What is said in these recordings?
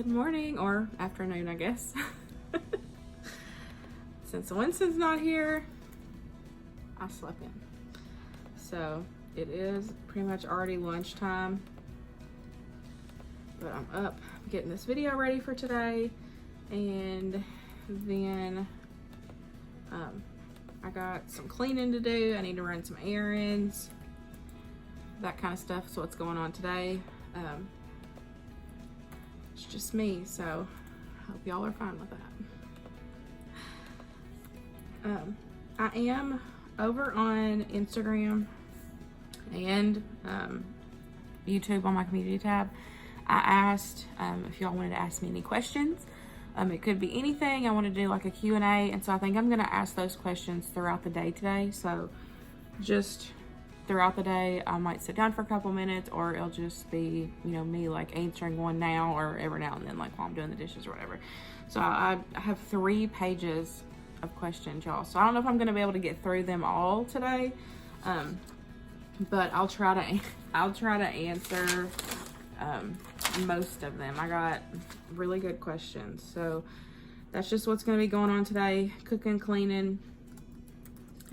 Good morning, or afternoon, I guess. Since Winston's not here, I slept in. So it is pretty much already lunchtime, but I'm up getting this video ready for today, and then I got some cleaning to do. I need to run some errands, that kind of stuff. So what's going on today? It's just me, so I hope y'all are fine with that. I am over on Instagram and YouTube on my community tab. I asked if y'all wanted to ask me any questions. It could be anything. I want to do like a Q&A, and so I think I'm going to ask those questions throughout the day today. So just throughout the day, I might sit down for a couple minutes, or it'll just be, you know, me like answering one now or every now and then, like while I'm doing the dishes or whatever. So I have 3 pages of questions, y'all. So I don't know if I'm going to be able to get through them all today, but I'll try to answer most of them. I got really good questions, so that's just what's going to be going on today: cooking, cleaning,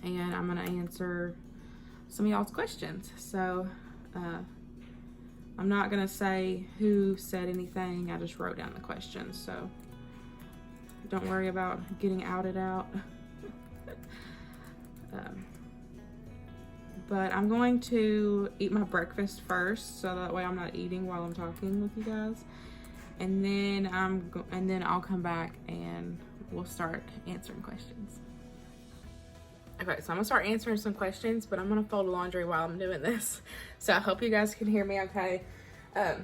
and I'm going to answer some of y'all's questions. So I'm not gonna say who said anything. I just wrote down the questions, so don't worry about getting outed out. But I'm going to eat my breakfast first, so that way I'm not eating while I'm talking with you guys, and then I'll come back and we'll start answering questions. Okay, so I'm gonna start answering some questions, but I'm gonna fold laundry while I'm doing this. So I hope you guys can hear me okay. I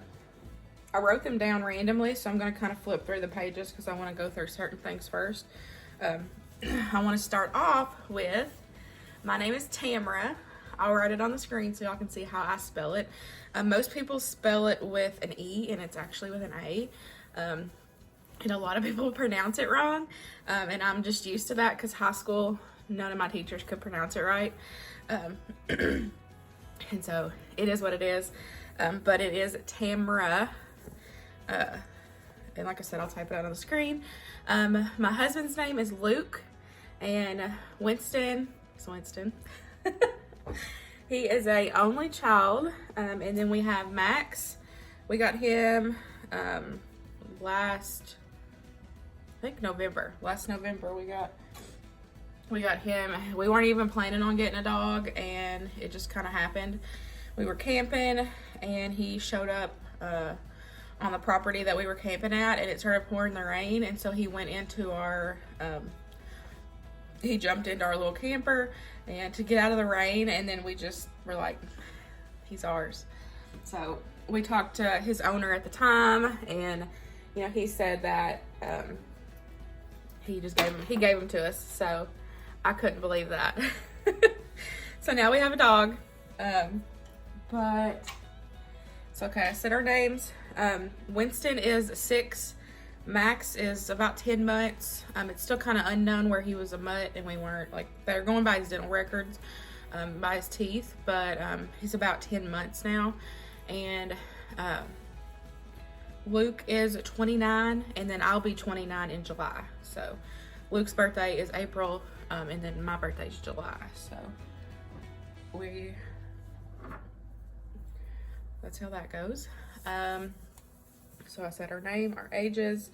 wrote them down randomly, so I'm gonna kind of flip through the pages because I wanna go through certain things first. I wanna start off with, my name is Tamara. I'll write it on the screen so y'all can see how I spell it. Most people spell it with an E, and it's actually with an A. And a lot of people pronounce it wrong, and I'm just used to that because high school, none of my teachers could pronounce it right. And so it is what it is. But it is Tamara. And like I said, I'll type it out on the screen. My husband's name is Luke, and Winston is Winston. He is a only child. And then we have Max. We got him last November. Last November we got him. We weren't even planning on getting a dog, and it just kind of happened. We were camping, and he showed up on the property that we were camping at, and it started pouring the rain, and so he went into our, he jumped into our little camper and to get out of the rain, and then we just were like, he's ours. So we talked to his owner at the time, and you know, he said that he gave him to us. So I couldn't believe that. So now we have a dog. But it's okay. I said our names. Winston is 6. Max is about 10 months. It's still kind of unknown where he was a mutt, and we weren't, like, they're going by his dental records, by his teeth, but he's about 10 months now. And Luke is 29, and then I'll be 29 in July. So Luke's birthday is April, and then my birthday is July. So that's how that goes. So I said our name, our ages.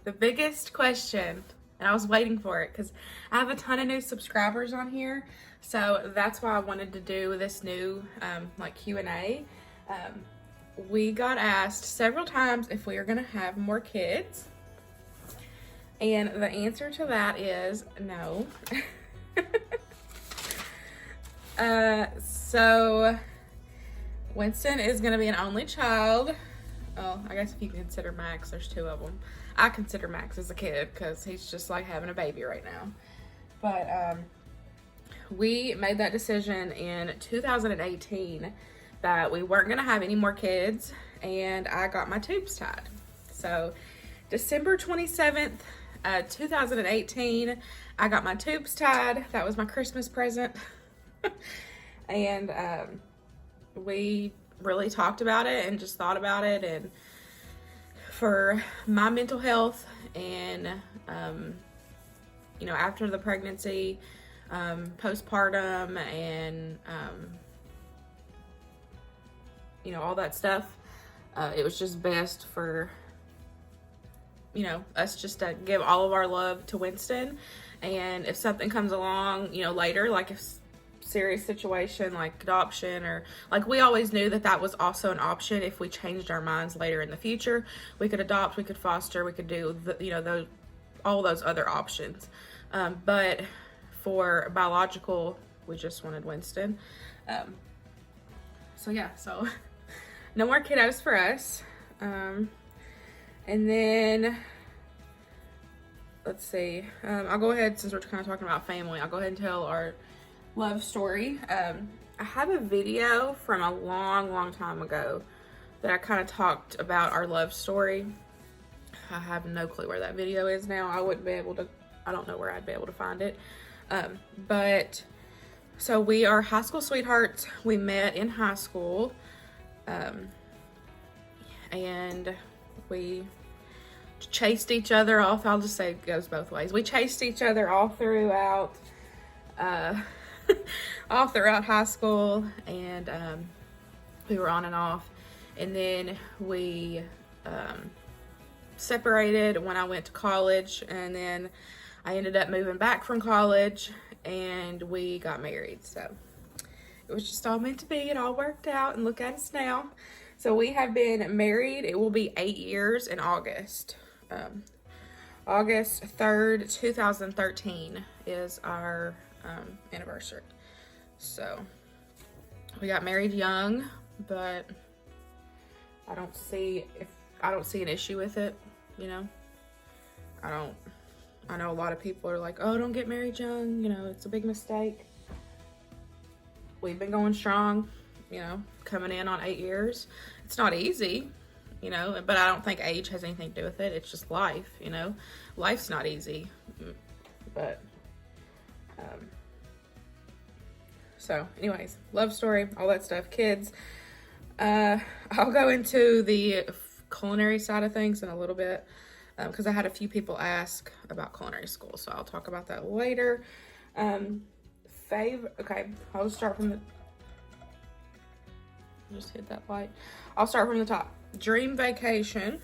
The biggest question, and I was waiting for it because I have a ton of new subscribers on here, so that's why I wanted to do this new like Q&A. We got asked several times if we are gonna have more kids, and the answer to that is no. So Winston is gonna be an only child. Oh, I guess if you consider Max, there's 2 of them. I consider Max as a kid because he's just like having a baby right now. But we made that decision in 2018 that we weren't gonna have any more kids, and I got my tubes tied. So December 27th, 2018, I got my tubes tied. That was my Christmas present. And we really talked about it and just thought about it, and for my mental health and, you know, after the pregnancy, postpartum, and, you know, all that stuff. It was just best for, you know, us just to give all of our love to Winston. And if something comes along, you know, later, like if serious situation like adoption, or like, we always knew that that was also an option. If we changed our minds later in the future, we could adopt, we could foster, we could do the, you know, those, all those other options. But for biological, we just wanted Winston. So yeah, so no more kiddos for us. And then let's see, I'll go ahead, since we're kind of talking about family, I'll go ahead and tell our love story. I have a video from a long time ago that I kind of talked about our love story. I have no clue where that video is now. I wouldn't be able to, I don't know where I'd be able to find it. But so we are high school sweethearts. We met in high school, and we chased each other off. I'll just say it goes both ways. We chased each other all throughout all throughout high school, and we were on and off. And then we separated when I went to college, and then I ended up moving back from college, and we got married. So it was just all meant to be. It all worked out, and look at us now. So we have been married. It will be 8 years in August. August 3rd, 2013 is our anniversary. So we got married young, but I don't see an issue with it, you know. I know a lot of people are like, oh, don't get married young, you know, it's a big mistake. We've been going strong, you know, coming in on 8 years. It's not easy, you know, but I don't think age has anything to do with it. It's just life, you know. Life's not easy. But so anyways, love story, all that stuff, kids. I'll go into the culinary side of things in a little bit, because I had a few people ask about culinary school, so I'll talk about that later. Okay, I'll just start from the, just hit that light. I'll start from the top. Dream vacation.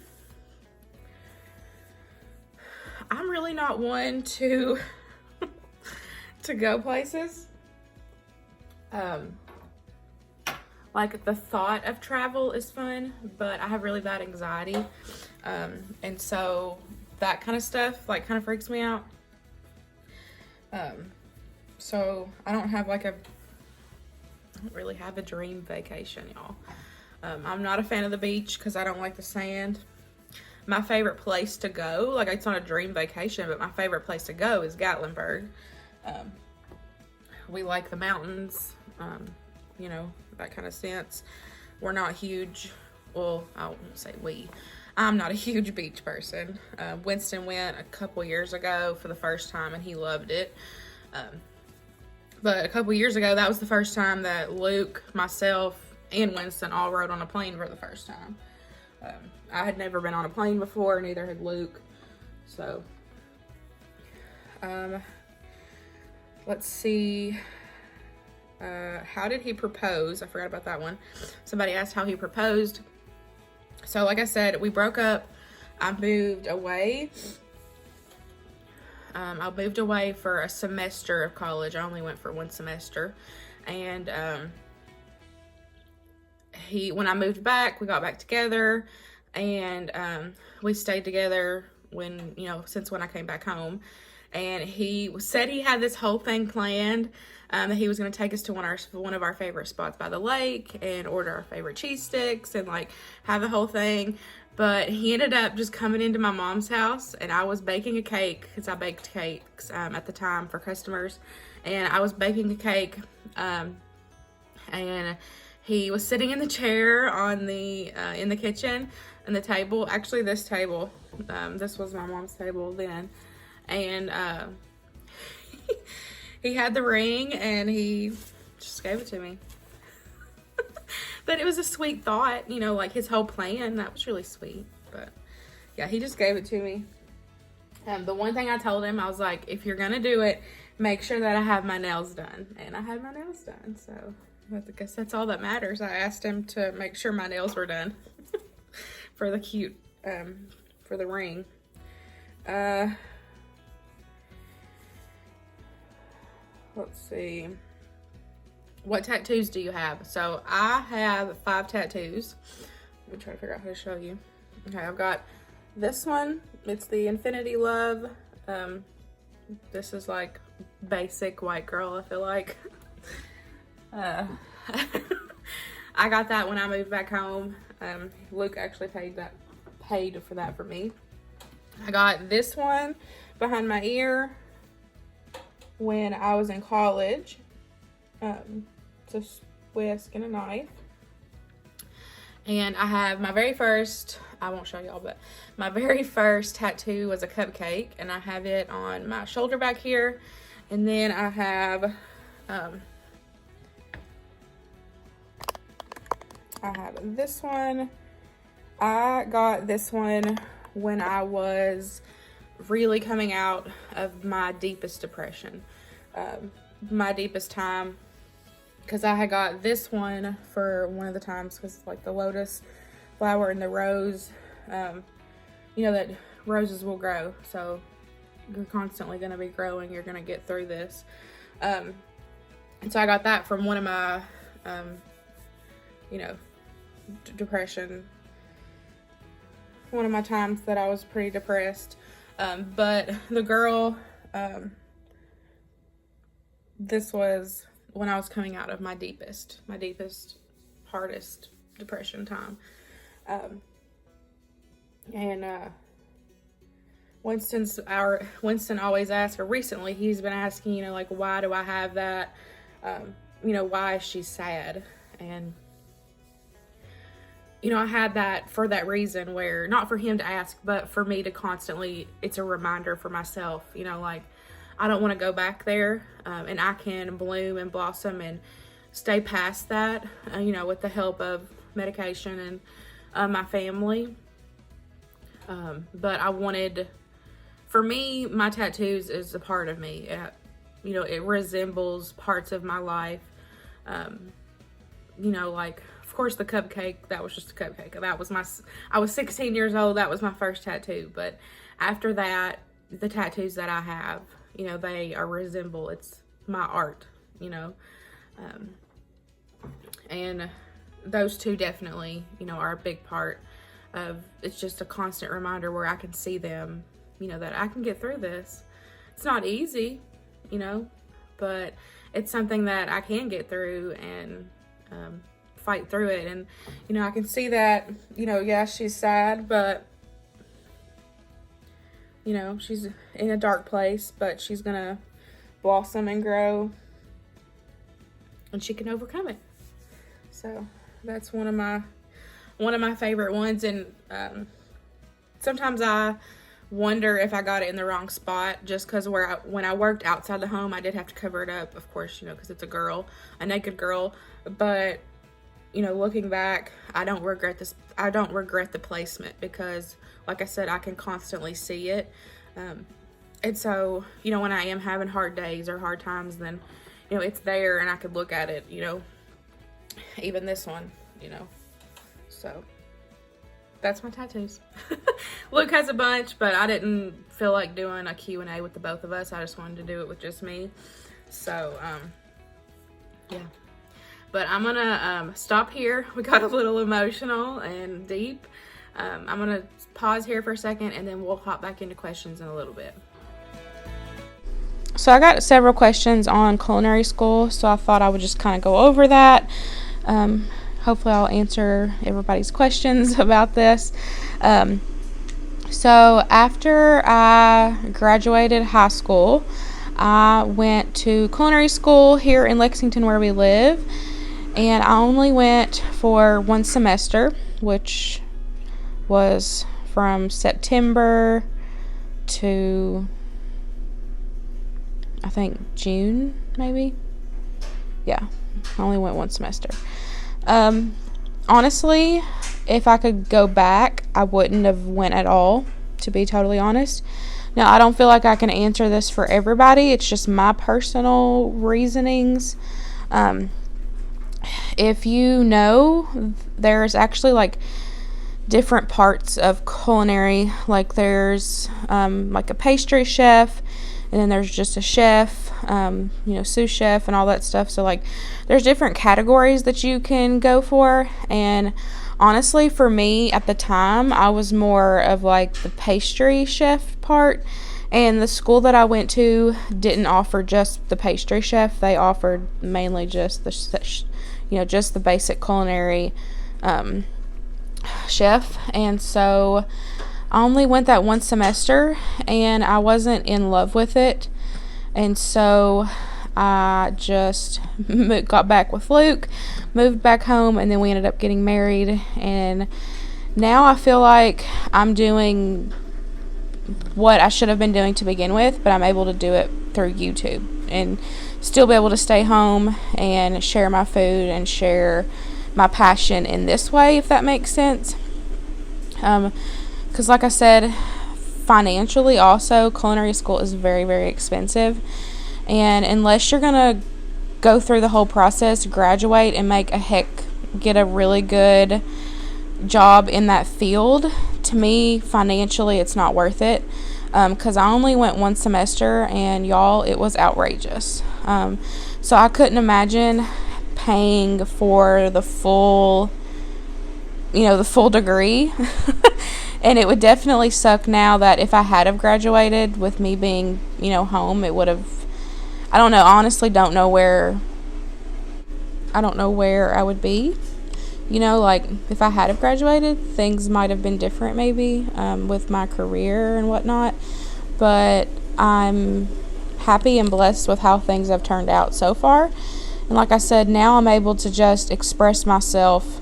I'm really not one to to go places. Like, the thought of travel is fun, but I have really bad anxiety. And so that kind of stuff, like, kind of freaks me out. So I don't really have a dream vacation, y'all. I'm not a fan of the beach because I don't like the sand. My favorite place to go, like, it's not a dream vacation, but my favorite place to go is Gatlinburg. We like the mountains, you know, that kind of sense. We're not huge, well, I won't say we. I'm not a huge beach person. Winston went a couple years ago for the first time, and he loved it. But a couple years ago, that was the first time that Luke, myself, and Winston all rode on a plane for the first time. I had never been on a plane before, neither had Luke. So, let's see. How did he propose? I forgot about that one. Somebody asked how he proposed. So, like I said, we broke up. I moved away. I moved away for a semester of college. I only went for one semester. And when I moved back, we got back together. And we stayed together since when I came back home. And he said he had this whole thing planned, that he was going to take us to one of our favorite spots by the lake and order our favorite cheese sticks and, like, have the whole thing. But he ended up just coming into my mom's house, and I was baking a cake, because I baked cakes at the time for customers. And I was baking a cake, and he was sitting in the chair on in the kitchen, and the table, actually this table, this was my mom's table then. And he had the ring, and he just gave it to me. But it was a sweet thought, you know, like his whole plan. That was really sweet. But Yeah, he just gave it to me. The one thing I told him, I was like, if you're gonna do it, make sure that I have my nails done. And I had my nails done, so I guess that's all that matters. I asked him to make sure my nails were done for the cute, for the ring. Let's see. What tattoos do you have? So I have 5 tattoos. Let me try to figure out how to show you. Okay, I've got this one. It's the Infinity Love. This is like basic white girl, I feel like. I got that when I moved back home. Luke actually paid for that for me. I got this one behind my ear when I was in college. It's a whisk and a knife. And I have my very first, I won't show y'all, but my very first tattoo was a cupcake, and I have it on my shoulder back here. And then I have, this one. I got this one when I was really coming out of my deepest depression, my deepest time. Because I had got this one for one of the times, because like the lotus flower and the rose, you know that roses will grow. So you're constantly going to be growing. You're going to get through this. And so I got that from one of my, you know, depression. One of my times that I was pretty depressed. But the girl, this was when I was coming out of my deepest, hardest depression time. Winston always asks, or recently he's been asking, you know, like, why do I have that? You know, why is she sad? And, you know, I had that for that reason, where, not for him to ask, but for me to constantly, it's a reminder for myself, you know, like, I don't want to go back there, and I can bloom and blossom and stay past that, you know, with the help of medication and my family. But I wanted, for me, my tattoos is a part of me. You know, it resembles parts of my life. You know, like, of course, the cupcake, that was just a cupcake. I was 16 years old. That was my first tattoo. But after that, the tattoos that I have, you know, they resemble, it's my art, you know. And those two definitely, you know, are a big part of, it's just a constant reminder where I can see them, you know, that I can get through this. It's not easy, you know, but it's something that I can get through and fight through it. And, you know, I can see that, you know, yeah, she's sad, but, you know, she's in a dark place, but she's gonna blossom and grow, and she can overcome it. So that's one of my favorite ones. And sometimes I wonder if I got it in the wrong spot, just because when I worked outside the home, I did have to cover it up, of course, you know, because it's a naked girl. But, you know, looking back, I don't regret this. I don't regret the placement, because, like I said, I can constantly see it. And so, you know, when I am having hard days or hard times, then, you know, it's there and I could look at it, you know, even this one, you know. So that's my tattoos. Luke has a bunch, but I didn't feel like doing a Q&A with the both of us. I just wanted to do it with just me. So, yeah. But I'm gonna stop here. We got a little emotional and deep. I'm gonna pause here for a second, and then we'll hop back into questions in a little bit. So I got several questions on culinary school, so I thought I would just kind of go over that. Hopefully I'll answer everybody's questions about this. So after I graduated high school, I went to culinary school here in Lexington, where we live, and I only went for one semester, which was from September to, I think, June, maybe. Yeah, I only went one semester. Honestly, if I could go back, I wouldn't have went at all, to be totally honest. Now, I don't feel like I can answer this for everybody. It's just my personal reasonings. If you know, there's actually like different parts of culinary. Like there's like a pastry chef, and then there's just a chef, sous chef and all that stuff. So like there's different categories that you can go for. And honestly, for me at the time, I was more of like the pastry chef part. And the school that I went to didn't offer just the pastry chef. They offered mainly just just the basic culinary chef. And so I only went that one semester, and I wasn't in love with it. And so I just got back with Luke, moved back home, and then we ended up getting married. And now I feel like I'm doing what I should have been doing to begin with, but I'm able to do it through YouTube and still be able to stay home and share my food and share my passion in this way, if that makes sense. Because like I said, financially also, culinary school is very, very expensive. And unless you're going to go through the whole process, graduate, and get a really good job in that field, to me, financially, it's not worth it. Because I only went one semester, and y'all, it was outrageous. So I couldn't imagine paying for the full degree. And it would definitely suck now that if I had have graduated with me being, home, it would have, I don't know, honestly don't know where I would be. Like if I had have graduated, things might have been different maybe with my career and whatnot. But I'm happy and blessed with how things have turned out so far. And like I said, now I'm able to just express myself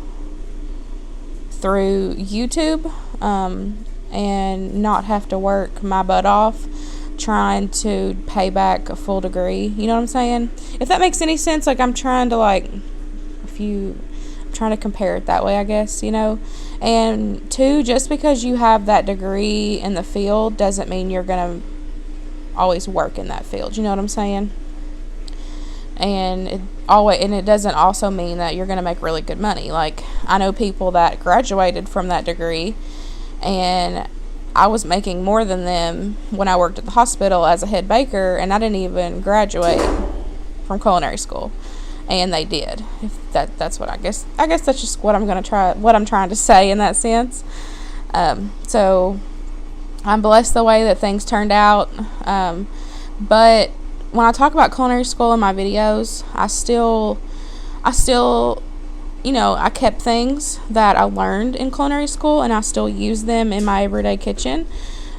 through YouTube and not have to work my butt off trying to pay back a full degree. You know what I'm saying? If that makes any sense, like I'm trying to compare it that way, I guess, And two, just because you have that degree in the field doesn't mean you're going to always work in that field. You know what I'm saying? And it doesn't also mean that you're going to make really good money. Like, I know people that graduated from that degree, and I was making more than them when I worked at the hospital as a head baker, and I didn't even graduate from culinary school. And they did. If that's what I guess that's just what I'm trying to say in that sense. So I'm blessed the way that things turned out. But when I talk about culinary school in my videos, I still, I kept things that I learned in culinary school, and I still use them in my everyday kitchen.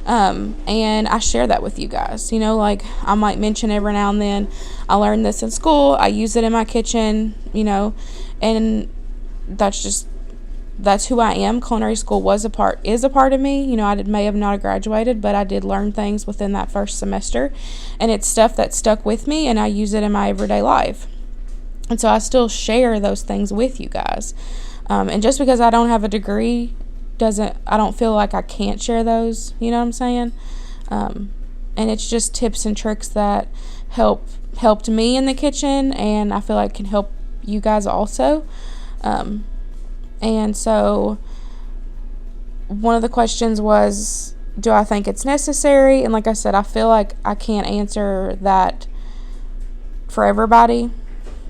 And I share that with you guys. Like I might mention every now and then, I learned this in school, I use it in my kitchen, and that's who I am. Culinary school is a part of me. I may have not graduated, but I did learn things within that first semester, and it's stuff that stuck with me, and I use it in my everyday life. And so I still share those things with you guys. And just because I don't have a degree I don't feel like I can't share those. You know what I'm saying? And it's just tips and tricks that helped me in the kitchen, and I feel like can help you guys also. And so one of the questions was, do I think it's necessary? And like I said, I feel like I can't answer that for everybody.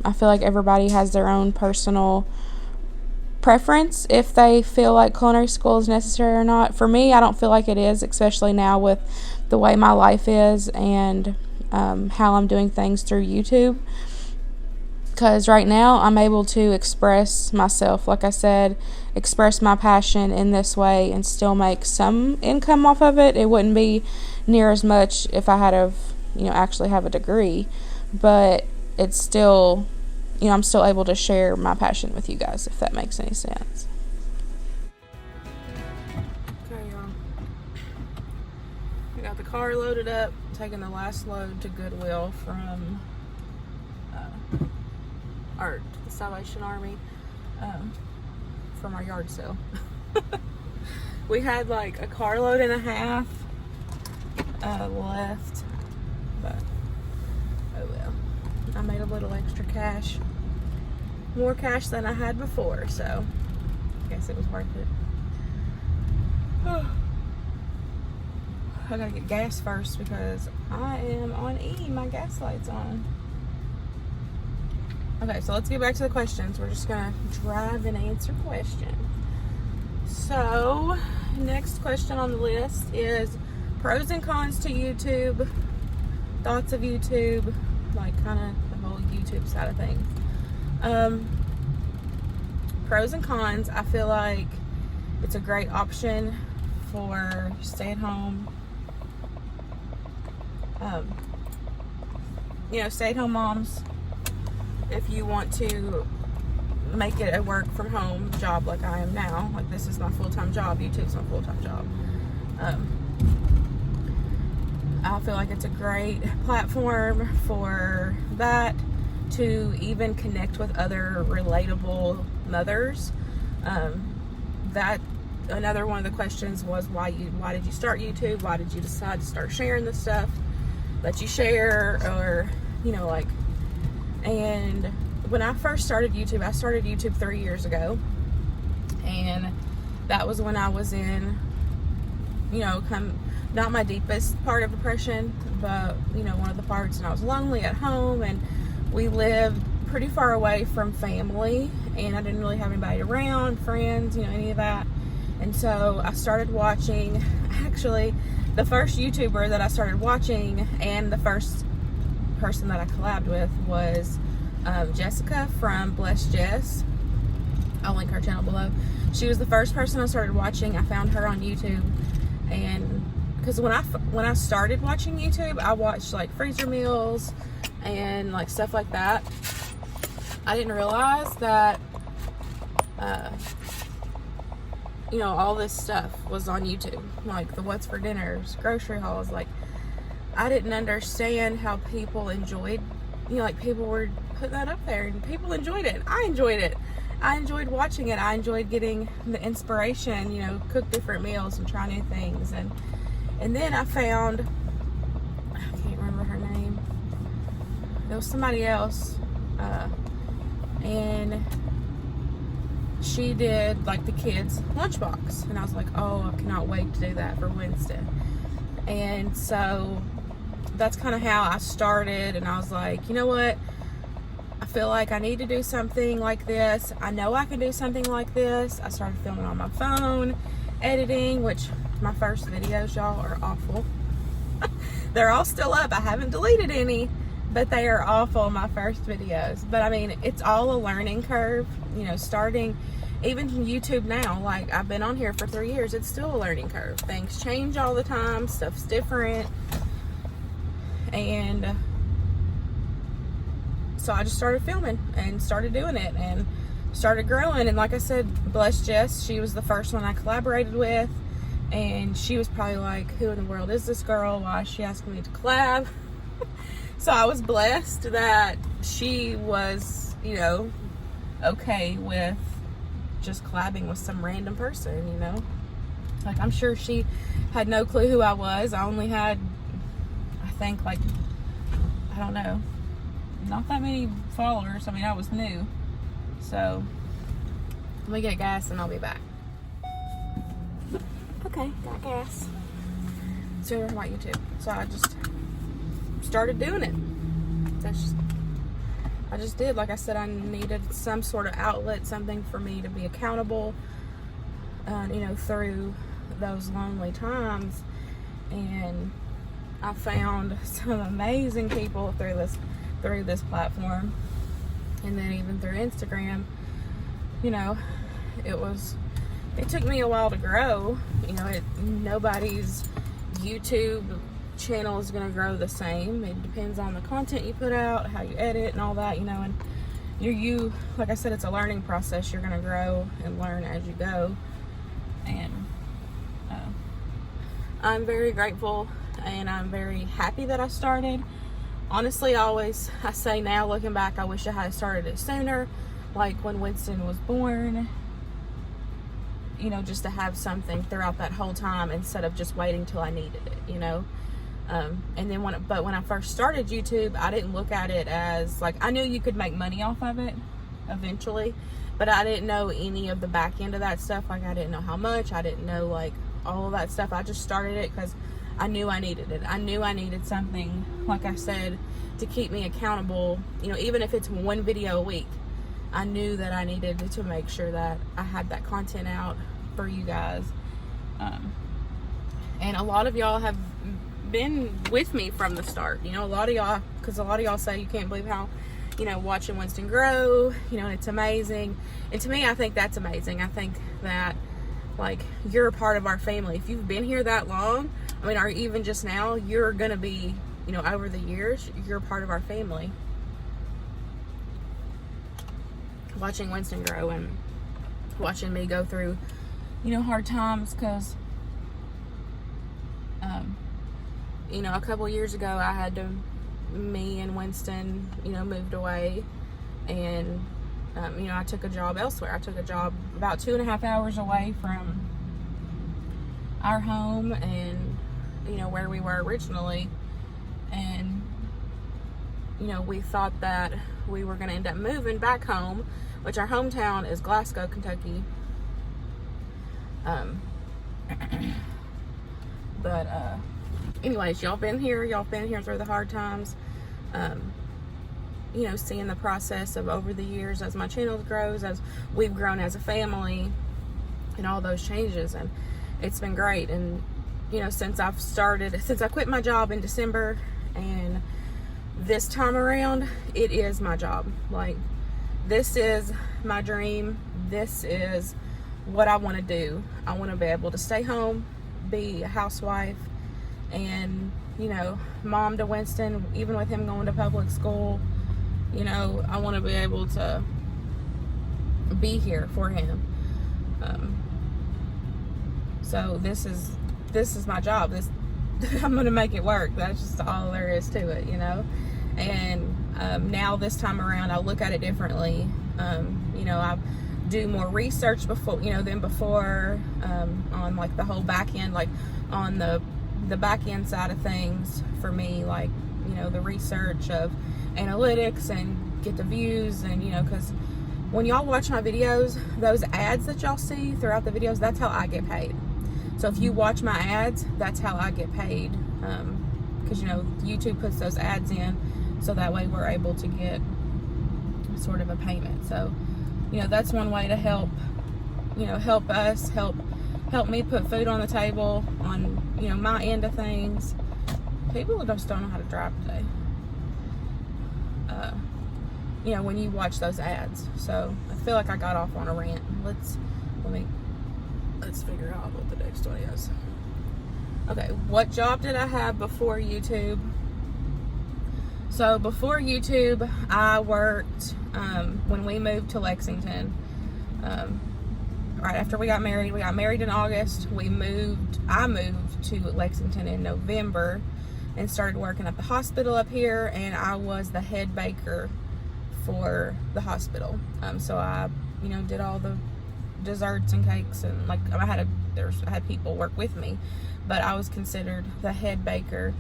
I feel like everybody has their own personal preference if they feel like culinary school is necessary or not. For me, I don't feel like it is, especially now with the way my life is and how I'm doing things through YouTube. Because right now I'm able to express myself, like I said, express my passion in this way and still make some income off of it. It wouldn't be near as much if I had actually have a degree, but it's still, I'm still able to share my passion with you guys, if that makes any sense. Okay, y'all. We got the car loaded up, taking the last load to Goodwill from the Salvation Army from our yard sale. We had like a carload and a half left, but oh well. I made a little extra cash, more cash than I had before, so I guess it was worth it. I gotta get gas first because I am on E. My gas light's on. Okay, so let's get back to the questions. We're just gonna drive and answer questions. So, next question on the list is pros and cons to YouTube, thoughts of YouTube, like kind of the whole YouTube side of things. Pros and cons, I feel like it's a great option for stay-at-home, stay-at-home moms. If you want to make it a work from home job like I am now, like this is my full-time job, YouTube's my full-time job. I feel like it's a great platform for that, to even connect with other relatable mothers. That another one of the questions was why did you start YouTube? Why did you decide to start sharing the stuff that you share, or and when I first started YouTube, I started YouTube 3 years ago, and that was when I was in, not my deepest part of depression, but, one of the parts, and I was lonely at home, and we lived pretty far away from family, and I didn't really have anybody around, friends, any of that. And so I started watching, actually, the first YouTuber that I started watching, and the first person that I collabed with was Jessica from Blessed Jess. I'll link her channel below. She was the first person I started watching. I found her on YouTube, and because when I started watching YouTube, I watched like freezer meals and like stuff like that. I didn't realize that all this stuff was on YouTube, like the what's for dinners, grocery hauls. Like, I didn't understand how people enjoyed, people were putting that up there, and people enjoyed it. I enjoyed it. I enjoyed watching it. I enjoyed getting the inspiration, cook different meals and try new things. And then I found, I can't remember her name. There was somebody else, and she did like the kids' lunchbox, and I was like, oh, I cannot wait to do that for Winston. And so that's kind of how I started, and I was like, you know what, I feel like I need to do something like this. I know I can do something like this. I started filming on my phone, editing, which my first videos, y'all, are awful. They're all still up. I haven't deleted any, but they are awful, my first videos. But I mean, it's all a learning curve, starting even from YouTube now. Like, I've been on here for 3 years. It's still a learning curve. Things change all the time. Stuff's different. And so I just started filming and started doing it and started growing. And like I said, Blessed Jess, she was the first one I collaborated with. And she was probably like, who in the world is this girl? Why is she asking me to collab? So I was blessed that she was, okay with just collabing with some random person, Like, I'm sure she had no clue who I was. I only had, I think, like, I don't know, not that many followers. I mean, I was new. So, let me get gas and I'll be back. Okay, got gas. So, we're about YouTube. So, I just started doing it. I just did. Like I said, I needed some sort of outlet, something for me to be accountable, through those lonely times. And I found some amazing people through this platform, and then even through Instagram. It took me a while to grow. Nobody's YouTube channel is going to grow the same. It depends on the content you put out, how you edit and all that, and you like I said, it's a learning process. You're going to grow and learn as you go. And I'm very grateful, and I'm very happy that I started. Honestly, I say now, looking back, I wish I had started it sooner, like when Winston was born. you know, just to have something throughout that whole time instead of just waiting till I needed it, you know. And then when I first started YouTube, I didn't look at it as like, I knew you could make money off of it eventually, but I didn't know any of the back end of that stuff. Like, I didn't know how much, I didn't know like all of that stuff. I just started it because I knew I needed it. I knew I needed something, like I said, to keep me accountable, you know, even if it's one video a week. I knew that I needed to make sure that I had that content out for you guys. And a lot of y'all have been with me from the start. You know, a lot of y'all, because a lot of y'all say you can't believe how, you know, watching Winston grow, you know, and it's amazing. And to me, I think that's amazing. I think that, like, you're a part of our family. If you've been here that long, I mean, or even just now, you're going to be, you know, over the years, you're a part of our family. Watching Winston grow and watching me go through, you know, hard times, because, you know, a couple years ago, I had to, me and Winston, you know, moved away, and, you know, I took a job elsewhere. I took a job about 2.5 hours away from our home and, you know, where we were originally. And, you know, we thought that we were going to end up moving back home, which our hometown is Glasgow, Kentucky. But anyways, y'all been here through the hard times. You know, seeing the process of over the years as my channel grows, as we've grown as a family, and all those changes, and it's been great. And, you know, since I quit my job in December, and this time around, it is my job. Like, this is my dream. This is what I want to do. I want to be able to stay home, be a housewife, and, you know, mom to Winston, even with him going to public school. You know, I want to be able to be here for him. So this is my job. I'm going to make it work. That's just all there is to it, you know. And now this time around, I look at it differently. You know, I do more research before, you know, than before, on like the whole back end, like on the back end side of things for me, like, you know, the research of analytics and get the views, and, you know, because when y'all watch my videos, those ads that y'all see throughout the videos, that's how I get paid. So if you watch my ads, that's how I get paid, because, you know, YouTube puts those ads in, so that way we're able to get sort of a payment. So, you know, that's one way to help, you know, help us, help me put food on the table on, you know, my end of things. People just don't know how to drive today. You know, when you watch those ads. So I feel like I got off on a rant. Let's figure out what the next one is. Okay, what job did I have before YouTube? So before YouTube, I worked when we moved to Lexington. Right after we got married in August. I moved to Lexington in November and started working at the hospital up here, and I was the head baker for the hospital. So I, you know, did all the desserts and cakes, and like I had people work with me, but I was considered the head baker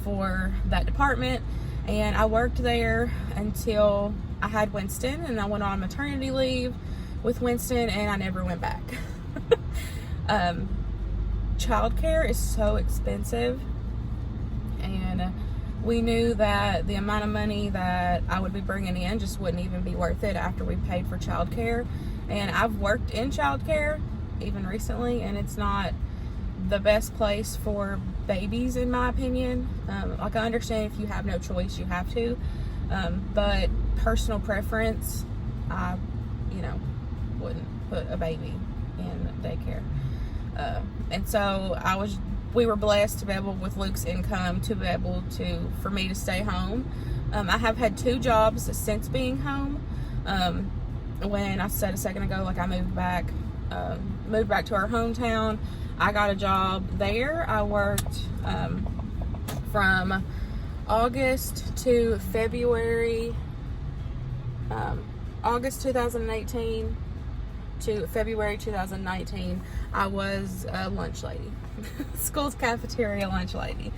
for that department. And I worked there until I had Winston, and I went on maternity leave with Winston, and I never went back. Childcare is so expensive, and we knew that the amount of money that I would be bringing in just wouldn't even be worth it after we paid for childcare. And I've worked in childcare even recently, and it's not the best place for babies, in my opinion. Like, I understand if you have no choice, you have to, but personal preference, I, you know, wouldn't put a baby in daycare. And so we were blessed to be able, with Luke's income, to be able for me to stay home. I have had 2 jobs since being home. When I said a second ago, like, I moved back to our hometown, I got a job there. I worked from August to February, August 2018 to February 2019, I was a lunch lady. School's cafeteria lunch lady.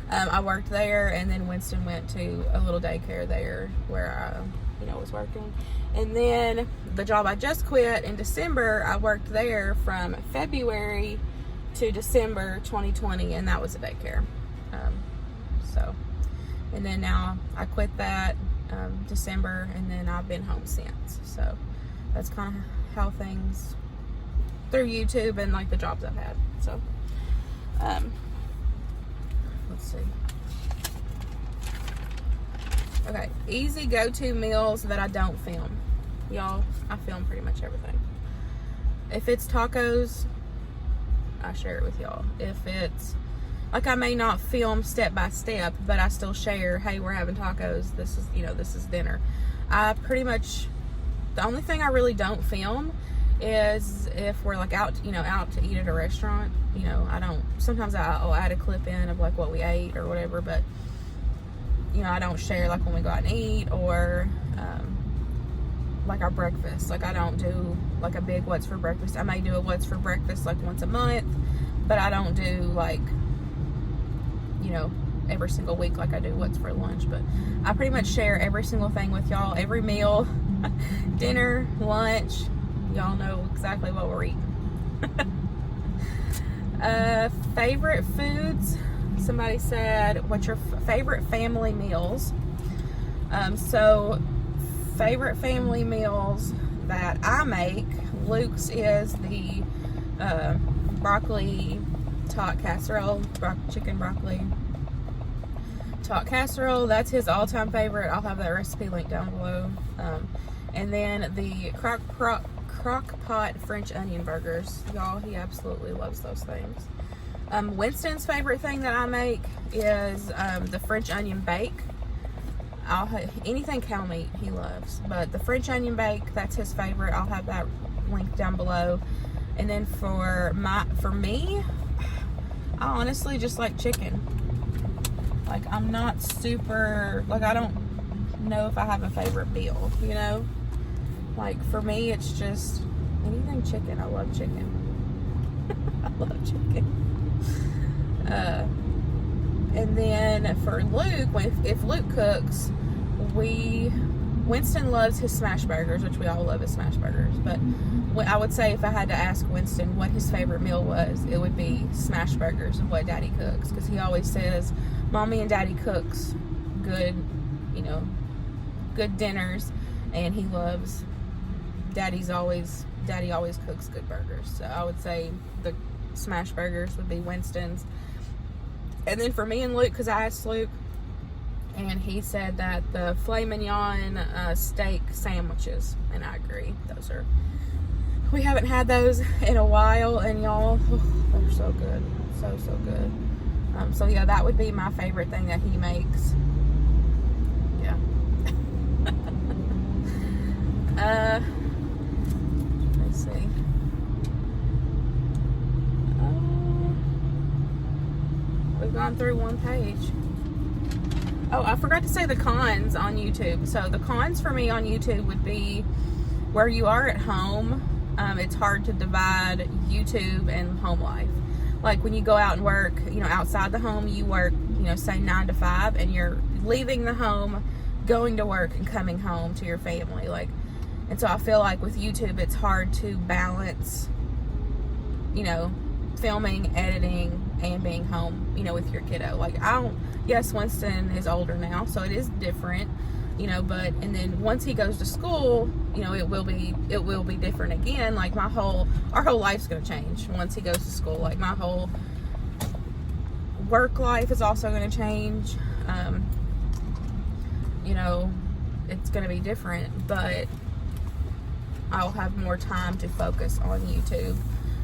I worked there, and then Winston went to a little daycare there where I, was working. And then the job I just quit in December, I worked there from February to December 2020, and that was a daycare. And then now I quit that December, and then I've been home since. So that's kind of how things through YouTube and like the jobs I've had. So let's see. Okay, easy go-to meals that I don't film. Y'all, I film pretty much everything. If it's tacos, I share it with y'all. If it's like, I may not film step by step, but I still share, hey, we're having tacos, this is dinner. I pretty much, the only thing I really don't film is if we're like out to eat at a restaurant. Sometimes I'll add a clip in of like what we ate or whatever, but I don't share like when we go out and eat, or like our breakfast. Like, I don't do like a big what's for breakfast. I may do a what's for breakfast like once a month, but I don't do like every single week like I do what's for lunch. But I pretty much share every single thing with y'all, every meal, dinner, lunch. Y'all know exactly what we're eating. Favorite foods. Somebody said, what's your favorite family meals? So favorite family meals that I make, Luke's is the broccoli tot casserole, chicken broccoli tot casserole. That's his all-time favorite. I'll have that recipe linked down below. And then the crock pot French onion burgers. Y'all, he absolutely loves those things. Winston's favorite thing that I make is the French onion bake. Anything cow meat he loves, but the French onion bake, that's his favorite. I'll have that linked down below. And then for me, I honestly just like chicken. Like, I'm not super, like, I don't know if I have a favorite meal, Like, for me, it's just anything chicken. I love chicken. I love chicken. And then for Luke, if Luke cooks, Winston loves his smash burgers, which we all love his smash burgers. But I would say if I had to ask Winston what his favorite meal was, it would be smash burgers of what Daddy cooks. Because he always says, Mommy and Daddy cooks good, good dinners. And he loves, Daddy always cooks good burgers. So I would say the smash burgers would be Winston's. And then for me and Luke, because I asked Luke, and he said that the filet mignon steak sandwiches, and I agree. We haven't had those in a while, and y'all, they're so good. So good. So yeah, that would be my favorite thing that he makes. Yeah. Let's see. We've gone through one page. Oh, I forgot to say the cons on YouTube. So the cons for me on YouTube would be where you are at home. It's hard to divide YouTube and home life. Like when you go out and work, outside the home, you work, say 9 to 5, and you're leaving the home, going to work, and coming home to your family. And so I feel like with YouTube, it's hard to balance, filming, editing, and being home, with your kiddo. Yes, Winston is older now, so it is different, and then once he goes to school, it will be different again. Like our whole life's going to change once he goes to school. Like my whole work life is also going to change. It's going to be different, but I'll have more time to focus on YouTube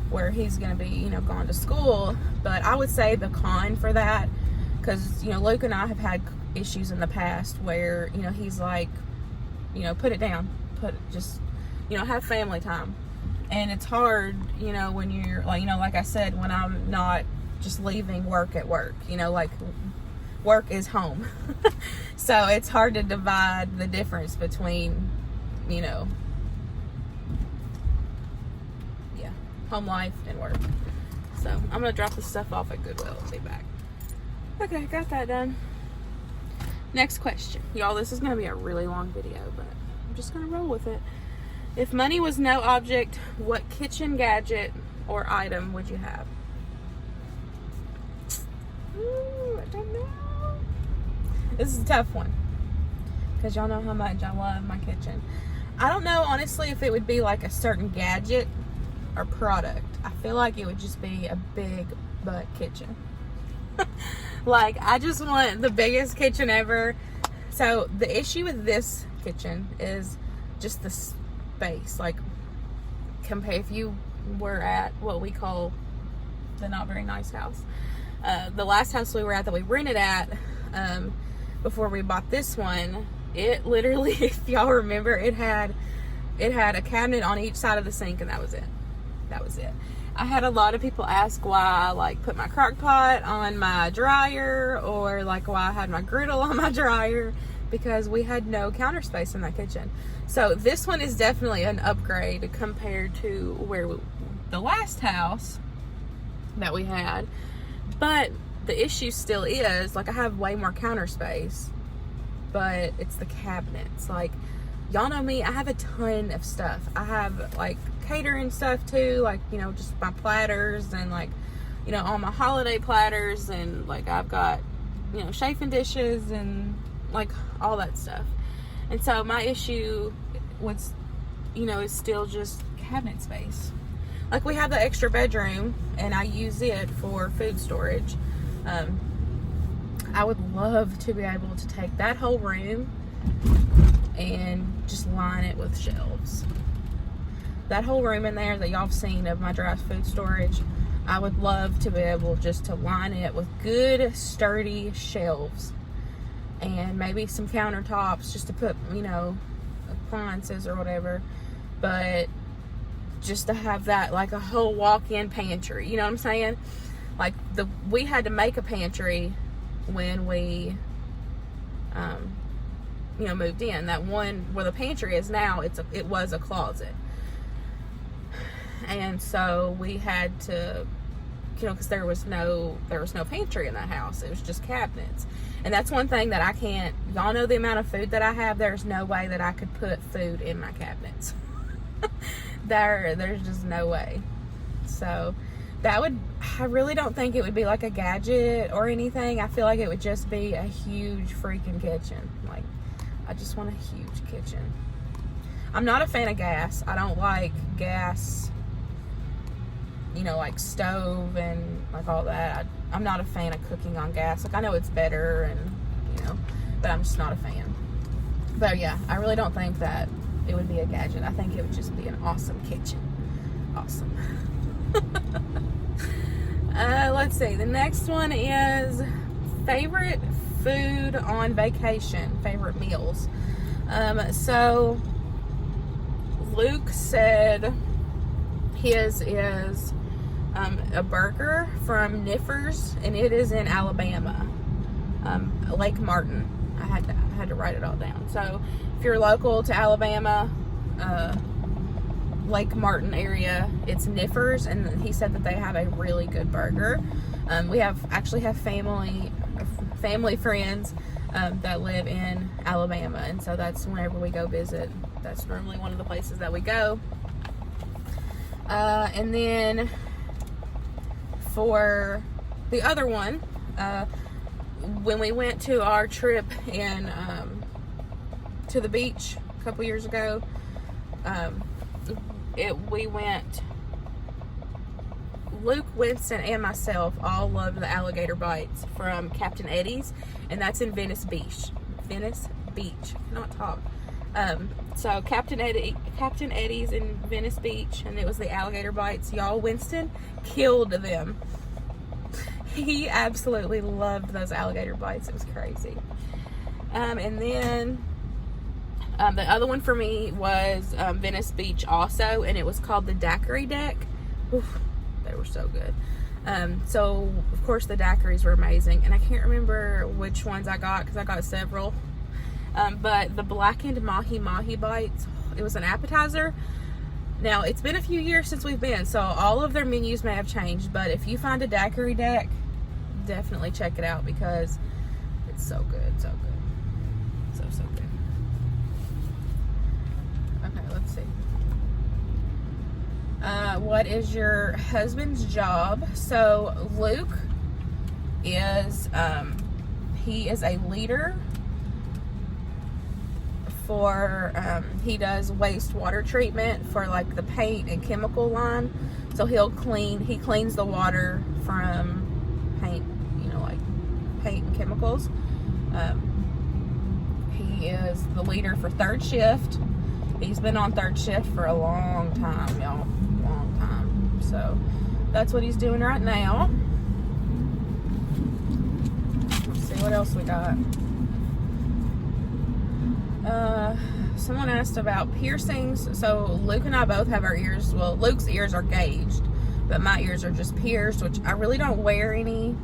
where he's going to be, gone to school. But I would say the con for that, because, Luke and I have had issues in the past where, he's like, put it down, have family time. And it's hard, when you're like I said, when I'm not just leaving work at work, work is home. So it's hard to divide the difference between, home life and work. So I'm gonna drop this stuff off at Goodwill and be back. Okay, got that done. Next question. Y'all, this is gonna be a really long video, but I'm just gonna roll with it. If money was no object, what kitchen gadget or item would you have? Ooh, I don't know. This is a tough one, because y'all know how much I love my kitchen. I don't know, honestly, if it would be like a certain gadget or product. I feel like it would just be a big butt kitchen. Like, I just want the biggest kitchen ever. So the issue with this kitchen is just the space. Like, compare if you were at what we call the not very nice house. The last house we were at that we rented at, before we bought this one, it literally, if y'all remember, it had a cabinet on each side of the sink, and that was it. That was it. I had a lot of people ask why I like put my crock pot on my dryer, or like why I had my griddle on my dryer, because we had no counter space in that kitchen. So this one is definitely an upgrade compared to the last house that we had. But the issue still is, like, I have way more counter space, but it's the cabinets. Like, y'all know me, I have a ton of stuff. I have like catering stuff too, like, you know, just my platters and, like, you know, all my holiday platters, and like I've got, you know, chafing dishes and like all that stuff. And so my issue was, you know, is still just cabinet space. Like, we have the extra bedroom and I use it for food storage. I would love to be able to take that whole room and just line it with shelves. That whole room in there that y'all have seen of my dry food storage, I would love to be able just to line it with good sturdy shelves, and maybe some countertops just to put, you know, appliances or whatever. But just to have that, like a whole walk-in pantry, you know what I'm saying? Like, we had to make a pantry when we you know, moved in. That one where the pantry is now, it was a closet. And so we had to, you know, because there was no pantry in that house. It was just cabinets. And that's one thing that I can't, y'all know the amount of food that I have. There's no way that I could put food in my cabinets. There's just no way. So I really don't think it would be like a gadget or anything. I feel like it would just be a huge freaking kitchen. Like, I just want a huge kitchen. I'm not a fan of gas. I don't like gas, you know, like stove and like all that. I'm not a fan of cooking on gas. Like, I know it's better, and, you know, but I'm just not a fan. But yeah, I really don't think that it would be a gadget. I think it would just be an awesome kitchen. Awesome. Let's see. The next one is favorite food on vacation, favorite meals. So Luke said his is a burger from Niffers, and it is in Alabama, Lake Martin. I had to write it all down. So if you're local to Alabama, Lake Martin area, it's Niffers, and he said that they have a really good burger. We actually have family friends that live in Alabama, and so that's whenever we go visit, that's normally one of the places that we go. And then for the other one, when we went to our trip to the beach a couple years ago, we went, Luke, Winston, and myself all loved the alligator bites from Captain Eddie's, and that's in Venice Beach. Venice Beach, I cannot talk. So Captain Eddie's in Venice Beach, and it was the alligator bites. Y'all, Winston killed them. He absolutely loved those alligator bites. It was crazy. And then the other one for me was Venice Beach also, and it was called the Daiquiri Deck. Oof, they were so good. So of course the daiquiris were amazing, and I can't remember which ones I got because I got several. But the blackened mahi bites, it was an appetizer. Now, it's been a few years since we've been, so all of their menus may have changed, but if you find a daiquiri deck, definitely check it out because it's so good, so good. So good. Okay, let's see. What is your husband's job? So Luke is, he is a leader for, he does wastewater treatment for like the paint and chemical line. So he cleans the water from paint, you know, like paint and chemicals. He is the leader for third shift. He's been on third shift for a long time, y'all. Long time. So that's what he's doing right now. Let's see what else we got. Someone asked about piercings. So Luke and I both have our ears. Well, Luke's ears are gauged, but my ears are just pierced, which I really don't wear any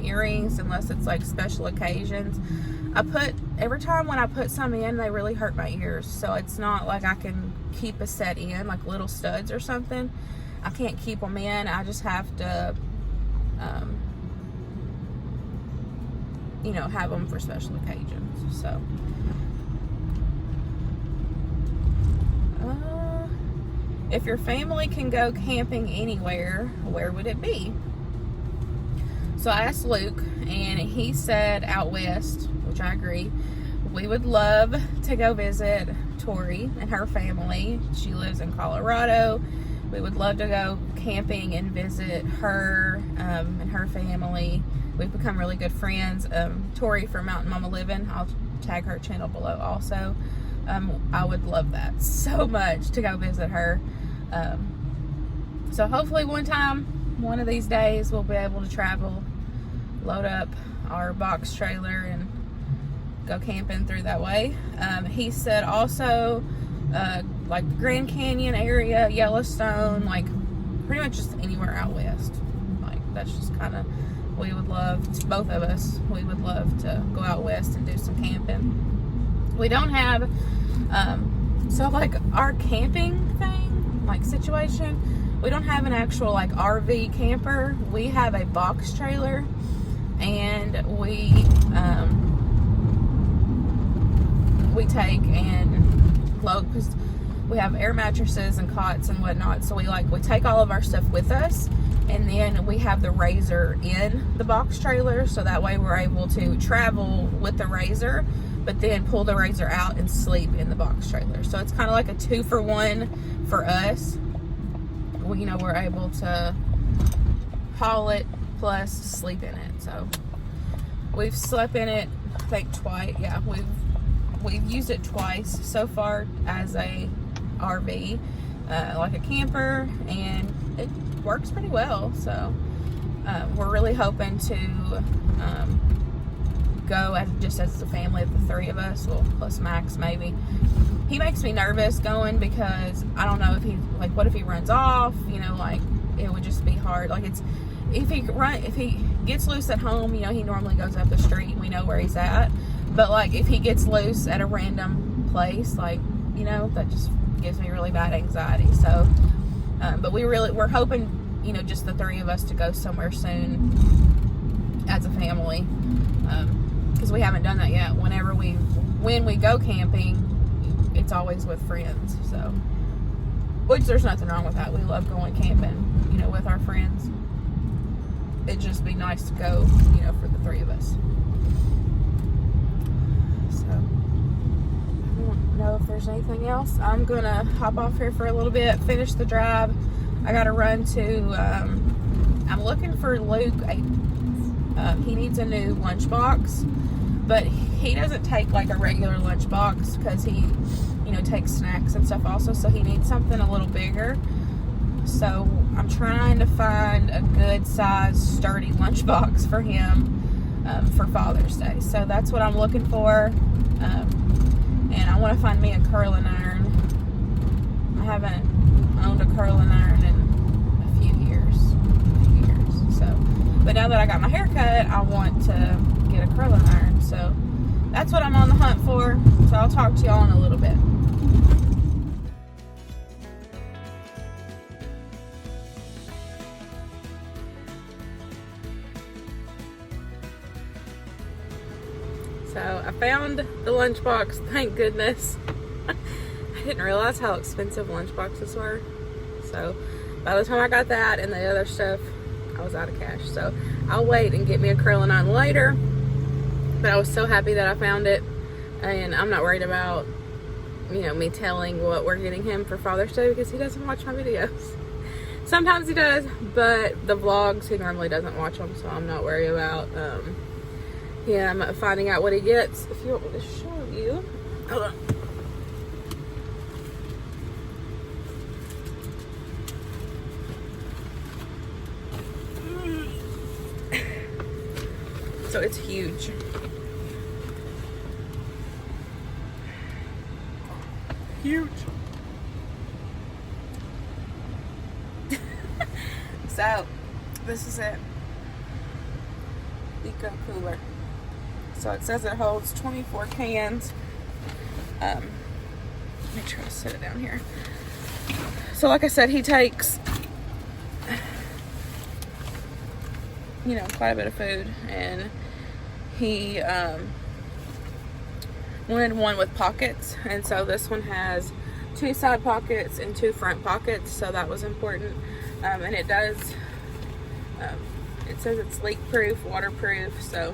earrings unless it's like special occasions. Every time when I put some in, they really hurt my ears. So it's not like I can keep a set in, like little studs or something. I can't keep them in. I just have to, you know, have them for special occasions. So, if your family can go camping anywhere, where would it be? So I asked Luke, and he said out west, which I agree. We would love to go visit Tori and her family. She lives in Colorado. We would love to go camping and visit her and her family. We've become really good friends. Tori from Mountain Mama Living, I'll tag her channel below also. I would love that so much to go visit her. So hopefully one of these days, we'll be able to travel, load up our box trailer and go camping through that way. He said also like the Grand Canyon area, Yellowstone, like pretty much just anywhere out west. Like that's just kind of, we would love, both of us, we would love to go out west and do some camping. We don't have, so like our camping thing, like situation, we don't have an actual like RV camper. We have a box trailer, and we take and load, because we have air mattresses and cots and whatnot. So we take all of our stuff with us, and then we have the razor in the box trailer, so that way we're able to travel with the razor, but then pull the razor out and sleep in the box trailer. So it's kind of like a 2-for-1 for us. We're able to haul it plus sleep in it. So we've slept in it, I think twice. Yeah, we've used it twice so far as a RV, like a camper, and it works pretty well. So we're really hoping to go just as a family of the three of us, well, plus Max maybe. He makes me nervous going because I don't know if he, like, what if he runs off, like it would just be hard. Like if he gets loose at home, he normally goes up the street, we know where he's at, but like if he gets loose at a random place, like, that just gives me really bad anxiety. So but we're hoping, just the three of us to go somewhere soon as a family, because we haven't done that yet. When we go camping, it's always with friends, so, which there's nothing wrong with that. We love going camping, with our friends. It'd just be nice to go, for the three of us. So, I don't know if there's anything else. I'm gonna hop off here for a little bit, finish the drive. I gotta run to, I'm looking for Luke, he needs a new lunchbox, but he doesn't take like a regular lunchbox because he, takes snacks and stuff also, so he needs something a little bigger. So I'm trying to find a good size, sturdy lunchbox for him for Father's Day. So that's what I'm looking for, and I want to find me a curling iron. I haven't owned a curling iron in a few years. So, but now that I got my hair cut, I want to get a curling iron. So that's what I'm on the hunt for. So I'll talk to y'all in a little bit. So I found the lunchbox, thank goodness. I didn't realize how expensive lunchboxes were. So by the time I got that and the other stuff, I was out of cash. So I'll wait and get me a curling iron later. But I was so happy that I found it. And I'm not worried about, you know, me telling what we're getting him for Father's Day because he doesn't watch my videos. Sometimes he does, but the vlogs, he normally doesn't watch them. So I'm not worried about him finding out what he gets. If you want me to show you. Hold on. So it's huge. Huge. So this is it. Eco cooler. So it says it holds 24 cans. Let me try to set it down here. So like I said, he takes, you know, quite a bit of food, and he wanted one with pockets, and so this one has 2 side pockets and 2 front pockets, so that was important. And it does, it says it's leak proof, waterproof, so,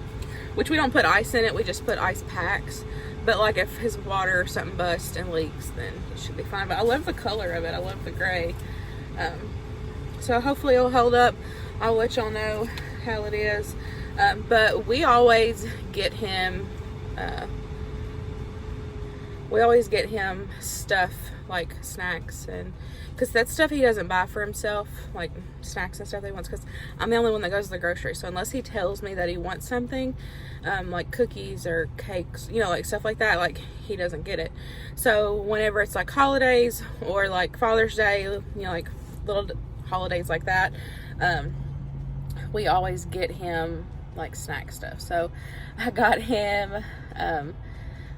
which we don't put ice in it, we just put ice packs, but like if his water or something busts and leaks, then it should be fine. But I love the color of it, I love the gray. So hopefully it'll hold up. I'll let y'all know how it is. But we always get him stuff like snacks, and because that's stuff he doesn't buy for himself, like snacks and stuff he wants, because I'm the only one that goes to the grocery. So unless he tells me that he wants something, like cookies or cakes, you know, like stuff like that, like he doesn't get it. So whenever it's like holidays or like Father's Day, you know, like little holidays like that, we always get him like snack stuff. So I got him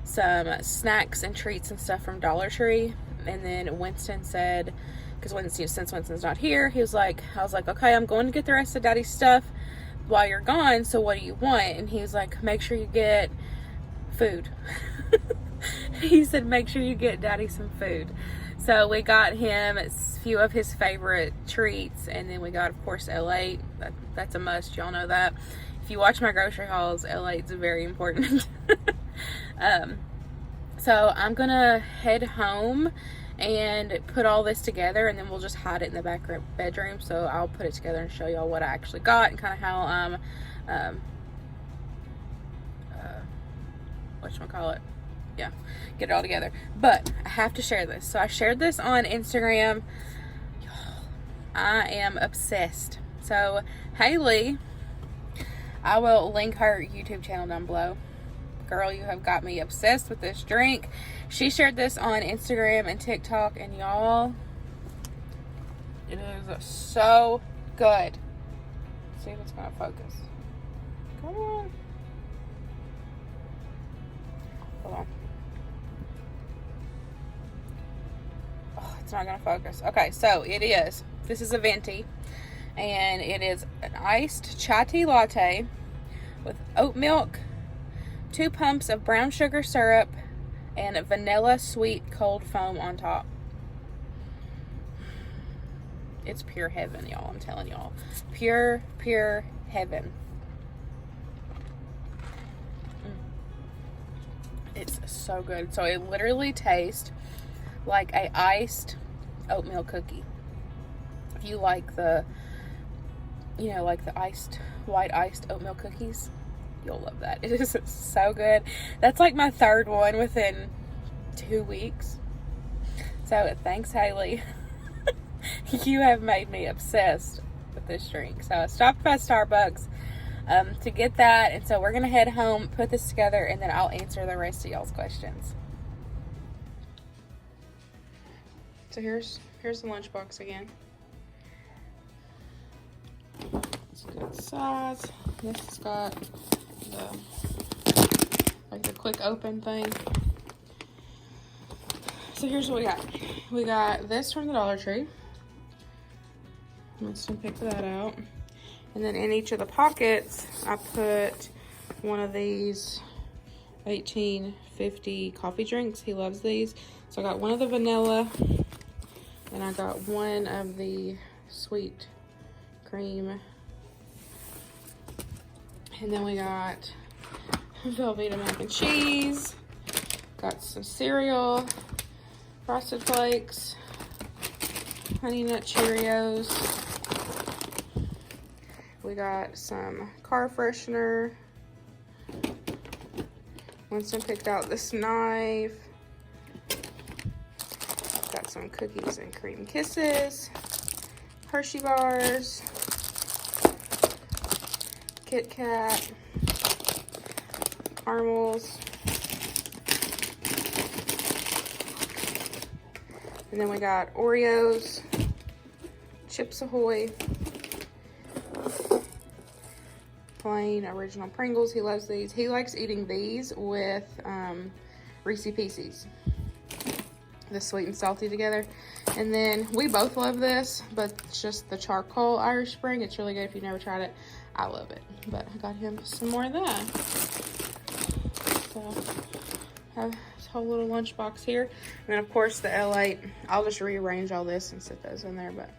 some snacks and treats and stuff from Dollar Tree. And then Winston said, because since Winston's not here, I was like, okay, I'm going to get the rest of Daddy's stuff while you're gone, so what do you want? And he was like, make sure you get food. He said, make sure you get Daddy some food. So we got him a few of his favorite treats, and then we got, of course, L8. That's a must, y'all know that. If you watch my grocery hauls, L8 is very important. So I'm gonna head home and put all this together, and then we'll just hide it in the back bedroom. So I'll put it together and show y'all what I actually got and kind of how whatchamacallit, yeah, get it all together. But I have to share this. So I shared this on Instagram. Y'all, I am obsessed. So Haley, I will link her YouTube channel down below. Girl, you have got me obsessed with this drink. She shared this on Instagram and TikTok, and y'all, it is so good. Let's see if it's gonna focus. Come on. Hold on. Oh, it's not gonna focus. Okay, so it is. This is a venti, and it is an iced chai tea latte with oat milk, 2 pumps of brown sugar syrup, and vanilla sweet cold foam on top. It's pure heaven, y'all. I'm telling y'all. Pure heaven. It's so good. So it literally tastes like a iced oatmeal cookie. If you like the, you know, like the white iced oatmeal cookies, you'll love that. It is so good. That's like my 3rd one within 2 weeks. So thanks, Haley. You have made me obsessed with this drink. So I stopped by Starbucks to get that, and so we're gonna head home, put this together, and then I'll answer the rest of y'all's questions. So here's the lunchbox again. It's a good size. This has got the quick open thing. So here's what we got. We got this from the Dollar Tree. Let's pick that out. And then in each of the pockets, I put one of these 1850 coffee drinks. He loves these. So I got one of the vanilla, and I got one of the sweet cream. And then we got Velveeta mac and cheese. Got some cereal, Frosted Flakes, Honey Nut Cheerios. We got some car freshener. Winston picked out this knife. Got some cookies and cream kisses, Hershey bars, Kit Kat, caramels, and then we got Oreos, Chips Ahoy, plain original Pringles. He loves these. He likes eating these with Reese Pieces, the sweet and salty together. And then we both love this, but it's just the charcoal Irish Spring. It's really good if you've never tried it. I love it, but I got him some more of that. So I have this whole little lunchbox here, and then of course the L8. I'll just rearrange all this and sit those in there, but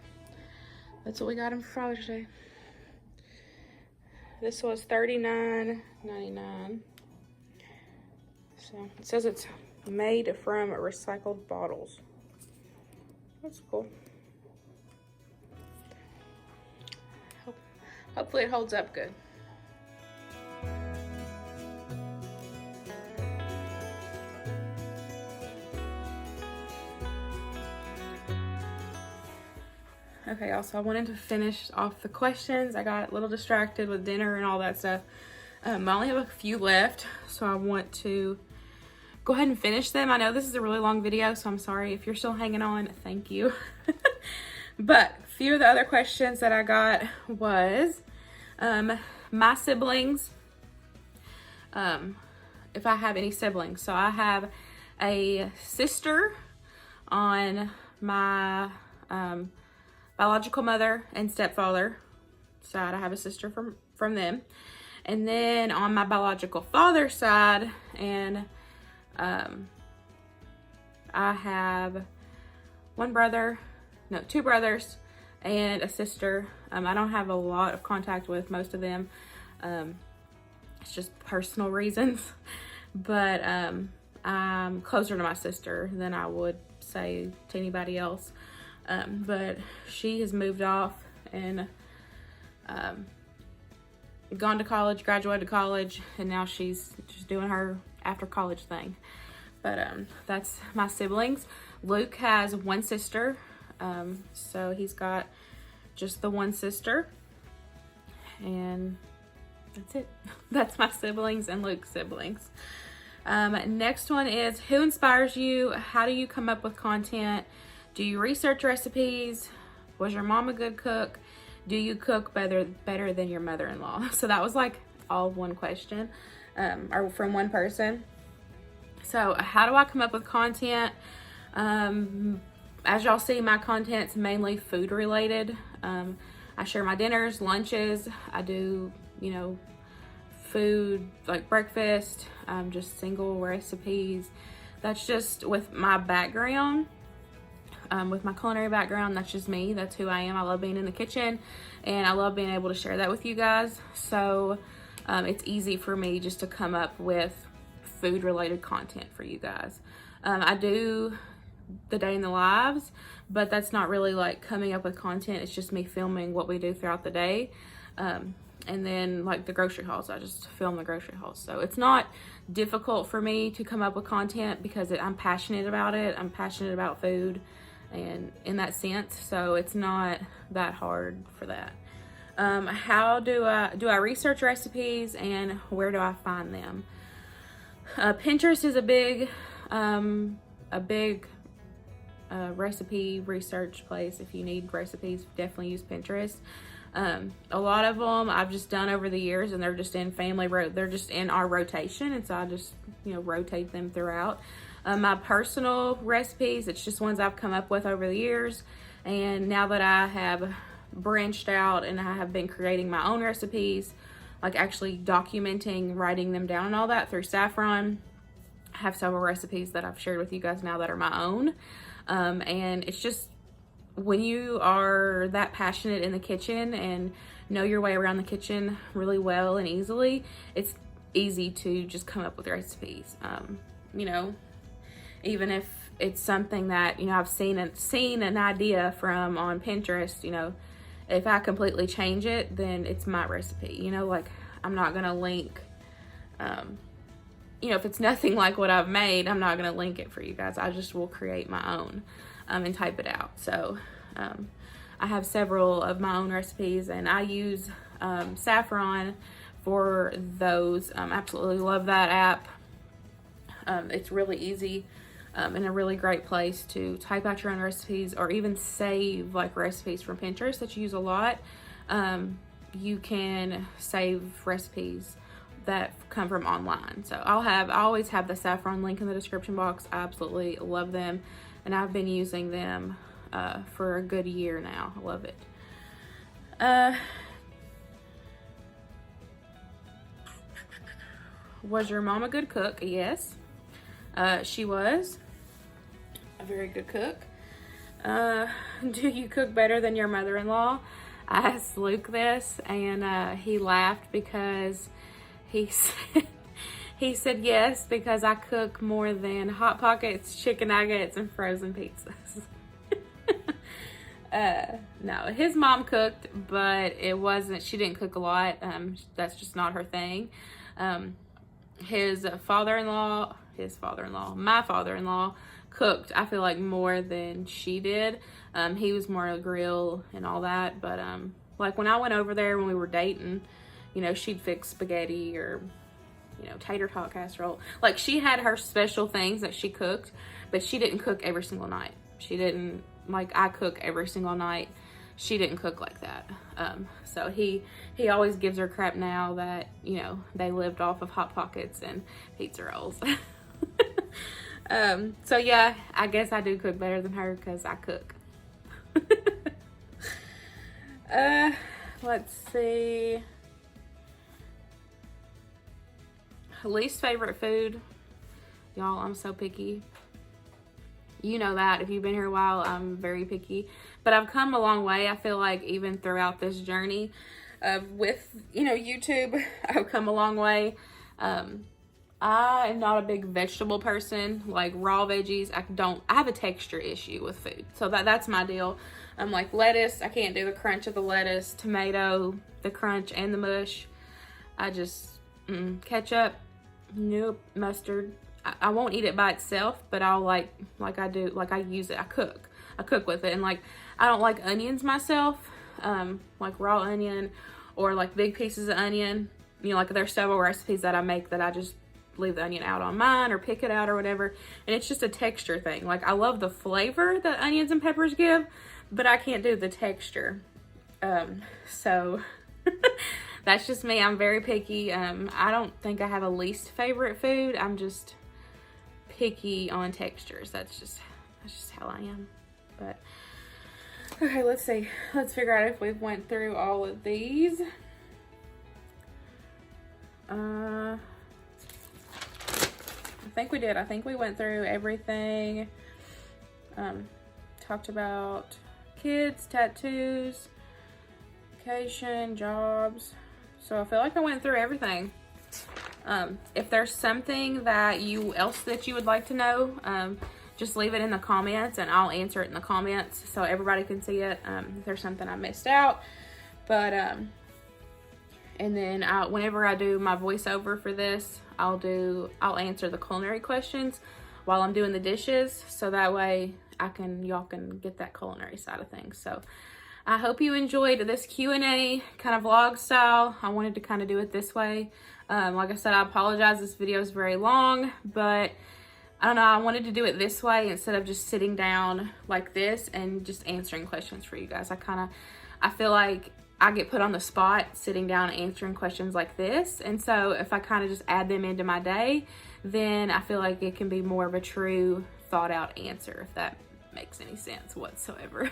that's what we got him for Father's Day. This was $39.99. So it says it's made from recycled bottles. That's cool. Hopefully it holds up good. Okay, y'all, so I wanted to finish off the questions. I got a little distracted with dinner and all that stuff. I only have a few left, so I want to go ahead and finish them. I know this is a really long video, so I'm sorry if you're still hanging on. Thank you. But a few of the other questions that I got was my siblings, if I have any siblings. So I have a sister on my biological mother and stepfather side. I have a sister from them. And then on my biological father's side, and I have two brothers and a sister. I don't have a lot of contact with most of them. It's just personal reasons, but I'm closer to my sister than I would say to anybody else. But she has moved off and gone to college, graduated college, and now she's just doing her after college thing. But that's my siblings. Luke has one sister, so he's got just the one sister, and that's it. That's my siblings and Luke's siblings. Next one is, who inspires you? How do you come up with content? Do you research recipes? Was your mom a good cook? Do you cook better than your mother-in-law? So that was like all one question, or from one person. So how do I come up with content? As y'all see, my content's mainly food related. I share my dinners, lunches. I do, food like breakfast, just single recipes. That's just with my background. With my culinary background, that's just me. That's who I am. I love being in the kitchen, and I love being able to share that with you guys. So it's easy for me just to come up with food related content for you guys. I do the day in the lives, but that's not really like coming up with content. It's just me filming what we do throughout the day. And then like the grocery hauls, I just film the grocery hauls. So it's not difficult for me to come up with content because I'm passionate about it. I'm passionate about food, and in that sense, so it's not that hard for that. How do I research recipes, and where do I find them? Pinterest is a big recipe research place. If you need recipes, definitely use Pinterest. A lot of them I've just done over the years, and they're just in they're just in our rotation, and so I just rotate them throughout. My personal recipes, it's just ones I've come up with over the years, and now that I have branched out and I have been creating my own recipes, like actually documenting, writing them down and all that through Saffron. I have several recipes that I've shared with you guys now that are my own. And it's just, when you are that passionate in the kitchen and know your way around the kitchen really well and easily, it's easy to just come up with recipes. You know, even if it's something that, you know, I've seen an idea from on Pinterest, you know, if I completely change it, then it's my recipe. You know, like, I'm not gonna link, you know, if it's nothing like what I've made, I'm not gonna link it for you guys. I just will create my own and type it out. So I have several of my own recipes, and I use Saffron for those. Absolutely love that app. It's really easy and a really great place to type out your own recipes, or even save like recipes from Pinterest that you use a lot. You can save recipes that come from online. So I always have the Saffron link in the description box. I absolutely love them, and I've been using them for a good year now. I love it. Was your mom a good cook? Yes, she was a very good cook. Do you cook better than your mother-in-law? I asked Luke this, and he laughed because he said yes, because I cook more than Hot Pockets, chicken nuggets, and frozen pizzas. No, his mom cooked, but she didn't cook a lot. That's just not her thing. My father-in-law cooked, I feel like, more than she did. He was more a grill and all that, but like when I went over there when we were dating, you know, she'd fix spaghetti or, you know, tater tot casserole. Like, she had her special things that she cooked, but she didn't cook every single night. She didn't, like, I cook every single night. She didn't cook like that. So he always gives her crap now that, you know, they lived off of Hot Pockets and pizza rolls. So yeah, I guess I do cook better than her because I cook. Let's see. Least favorite food. Y'all, I'm so picky. You know that if you've been here a while, I'm very picky, but I've come a long way. I feel like even throughout this journey with, you know, YouTube, I've come a long way. I am not a big vegetable person, like raw veggies. I have a texture issue with food. So that's my deal. I'm like lettuce. I can't do the crunch of the lettuce, tomato, the crunch and the mush. I just, ketchup, nope, mustard. I won't eat it by itself, but I'll I use it. I cook with it. And like, I don't like onions myself, like raw onion or like big pieces of onion. You know, like there's several recipes that I make that I just leave the onion out on mine or pick it out or whatever. And it's just a texture thing. Like, I love the flavor that onions and peppers give, but I can't do the texture. So that's just me. I'm very picky. I don't think I have a least favorite food. I'm just picky on textures. That's just how I am. But okay, let's see. Let's figure out if we've went through all of these. I think we did. I think we went through everything. Talked about kids, tattoos, vacation, jobs. So I feel like I went through everything. If there's something that you would like to know, just leave it in the comments and I'll answer it in the comments so everybody can see it. If there's something I missed out. But and then whenever I do my voiceover for this, I'll answer the culinary questions while I'm doing the dishes, so that way y'all can get that culinary side of things. So I hope you enjoyed this Q&A kind of vlog style. I wanted to kind of do it this way. Like I said, I apologize, this video is very long, but I don't know, I wanted to do it this way instead of just sitting down like this and just answering questions for you guys. I feel like I get put on the spot sitting down and answering questions like this. And so if I kind of just add them into my day, then I feel like it can be more of a true thought out answer, if that makes any sense whatsoever.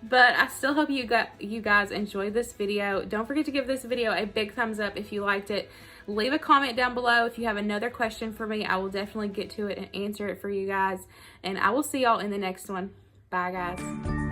But I still hope you guys enjoyed this video. Don't forget to give this video a big thumbs up if you liked it. Leave a comment down below if you have another question for me. I will definitely get to it and answer it for you guys. And I will see y'all in the next one. Bye, guys.